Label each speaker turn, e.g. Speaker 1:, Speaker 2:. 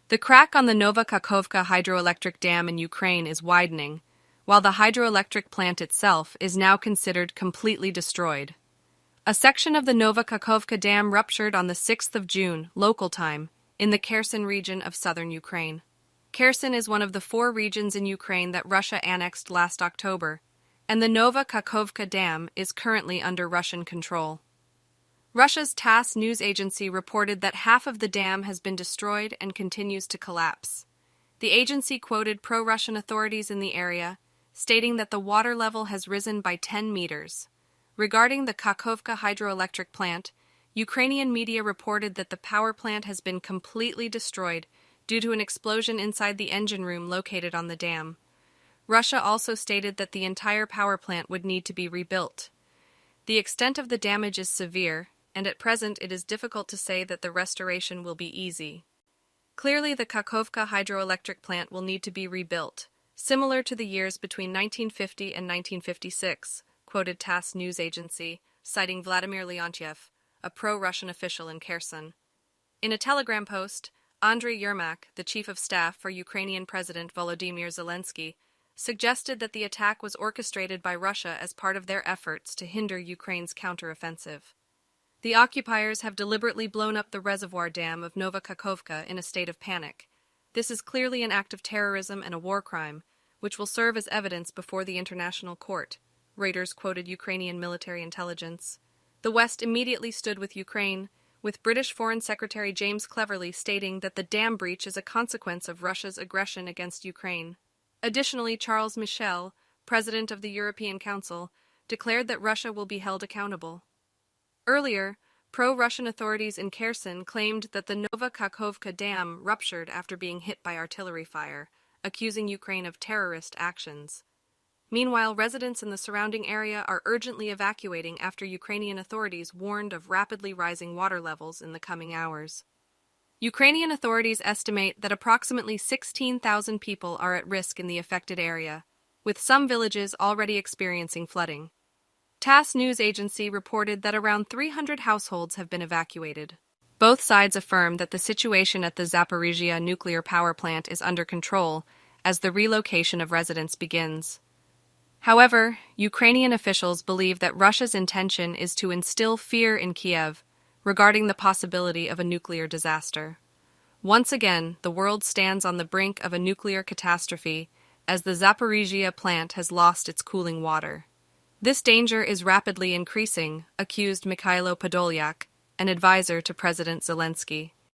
Speaker 1: The crack on the Nova Kakhovka hydroelectric dam in Ukraine is widening, while the hydroelectric plant itself is now considered completely destroyed. A section of the Nova Kakhovka dam ruptured on the 6th of June, local time, in the Kherson region of southern Ukraine. Kherson is one of the 4 regions in Ukraine that Russia annexed last October, and the Nova Kakhovka dam is currently under Russian control. Russia's TASS news agency reported that half of the dam has been destroyed and continues to collapse. The agency quoted pro-Russian authorities in the area, stating that the water level has risen by 10 meters. Regarding the Kakhovka hydroelectric plant, Ukrainian media reported that the power plant has been completely destroyed due to an explosion inside the engine room located on the dam. Russia also stated that the entire power plant would need to be rebuilt. The extent of the damage is severe, and at present it is difficult to say that the restoration will be easy. Clearly, the Kakhovka hydroelectric plant will need to be rebuilt, similar to the years between 1950 and 1956, quoted TASS news agency, citing Vladimir Leontiev, a pro-Russian official in Kherson. In a Telegram post, Andriy Yermak, the chief of staff for Ukrainian President Volodymyr Zelensky, suggested that the attack was orchestrated by Russia as part of their efforts to hinder Ukraine's counteroffensive. The occupiers have deliberately blown up the reservoir dam of Nova Kakhovka in a state of panic. This is clearly an act of terrorism and a war crime, which will serve as evidence before the international court, Reuters quoted Ukrainian military intelligence. The West immediately stood with Ukraine, with British Foreign Secretary James Cleverly stating that the dam breach is a consequence of Russia's aggression against Ukraine. Additionally, Charles Michel, president of the European Council, declared that Russia will be held accountable. Earlier, pro-Russian authorities in Kherson claimed that the Nova Kakhovka dam ruptured after being hit by artillery fire, accusing Ukraine of terrorist actions. Meanwhile, residents in the surrounding area are urgently evacuating after Ukrainian authorities warned of rapidly rising water levels in the coming hours. Ukrainian authorities estimate that approximately 16,000 people are at risk in the affected area, with some villages already experiencing flooding. TASS news agency reported that around 300 households have been evacuated. Both sides affirm that the situation at the Zaporizhzhia nuclear power plant is under control as the relocation of residents begins. However, Ukrainian officials believe that Russia's intention is to instill fear in Kiev regarding the possibility of a nuclear disaster. Once again, the world stands on the brink of a nuclear catastrophe as the Zaporizhzhia plant has lost its cooling water. This danger is rapidly increasing, accused Mikhailo Podolyak, an advisor to President Zelensky.